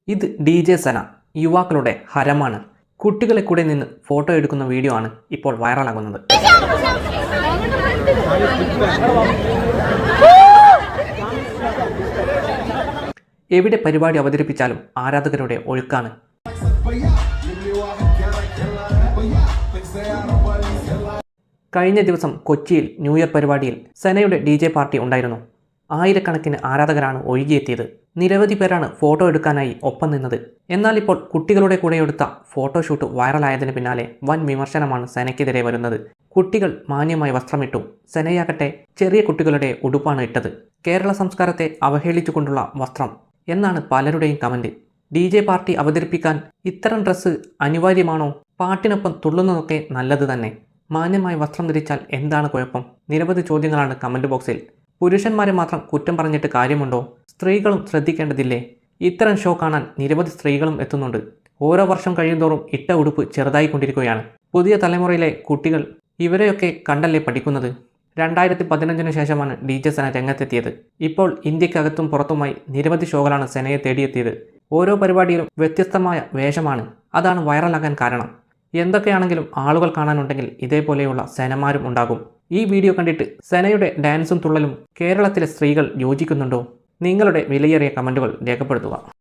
ഇത് DJ സന യുവാക്കളുടെ ഹരമാണ്. കുട്ടികളെ കൂടെ നിന്ന് ഫോട്ടോ എടുക്കുന്ന വീഡിയോ ആണ് ഇപ്പോൾ വൈറലാകുന്നത്. എവിടെ പരിപാടി അവതരിപ്പിച്ചാലും ആരാധകരുടെ ഒഴുക്കാണ്. കഴിഞ്ഞ ദിവസം കൊച്ചിയിൽ ന്യൂ ഇയർ പരിപാടിയിൽ സനയുടെ DJ പാർട്ടി ഉണ്ടായിരുന്നു. ആയിരക്കണക്കിന് ആരാധകരാണ് ഒഴുകിയെത്തിയത്. നിരവധി പേരാണ് ഫോട്ടോ എടുക്കാനായി ഒപ്പം നിന്നത്. എന്നാൽ ഇപ്പോൾ കുട്ടികളുടെ കൂടെ എടുത്ത ഫോട്ടോഷൂട്ട് വൈറലായതിന് പിന്നാലെ വൻ വിമർശനമാണ് സനയ്ക്കെതിരെ വരുന്നത്. കുട്ടികൾ മാന്യമായി വസ്ത്രമിട്ടു, സനയാകട്ടെ ചെറിയ കുട്ടികളുടെ ഉടുപ്പാണ് ഇട്ടത്. കേരള സംസ്കാരത്തെ അവഹേളിച്ചുകൊണ്ടുള്ള വസ്ത്രം എന്നാണ് പലരുടെയും കമന്റ്. DJ പാർട്ടി അവതരിപ്പിക്കാൻ ഇത്തരം ഡ്രസ്സ് അനിവാര്യമാണോ? പാട്ടിനൊപ്പം തുള്ളുന്നതൊക്കെ നല്ലത് തന്നെ. മാന്യമായി വസ്ത്രം ധരിച്ചാൽ എന്താണ് കുഴപ്പം? നിരവധി ചോദ്യങ്ങളാണ് കമന്റ് ബോക്സിൽ. പുരുഷന്മാരെ മാത്രം കുറ്റം പറഞ്ഞിട്ട് കാര്യമുണ്ടോ? സ്ത്രീകളും ശ്രദ്ധിക്കേണ്ടതില്ലേ? ഇത്തരം ഷോ കാണാൻ നിരവധി സ്ത്രീകളും എത്തുന്നുണ്ട്. ഓരോ വർഷം കഴിയുന്തോറും ഇട്ട ഉടുപ്പ് ചെറുതായിക്കൊണ്ടിരിക്കുകയാണ്. പുതിയ തലമുറയിലെ കുട്ടികൾ ഇവരെയൊക്കെ കണ്ടല്ലേ പഠിക്കുന്നത്. 2015 ശേഷമാണ് DJ സന രംഗത്തെത്തിയത്. ഇപ്പോൾ ഇന്ത്യക്കകത്തും പുറത്തുമായി നിരവധി ഷോകളാണ് സനയെ തേടിയെത്തിയത്. ഓരോ പരിപാടിയിലും വ്യത്യസ്തമായ വേഷമാണ്. അതാണ് വൈറലാകാൻ കാരണം. എന്തൊക്കെയാണെങ്കിലും ആളുകൾ കാണാനുണ്ടെങ്കിൽ ഇതേപോലെയുള്ള സനമാരും ഉണ്ടാകും. ഈ വീഡിയോ കണ്ടിട്ട് സനയുടെ ഡാൻസും തുള്ളലും കേരളത്തിലെ സ്ത്രീകൾ യോജിക്കുന്നുണ്ടോ? നിങ്ങളുടെ വിലയേറിയ കമൻറ്റുകൾ രേഖപ്പെടുത്തുക.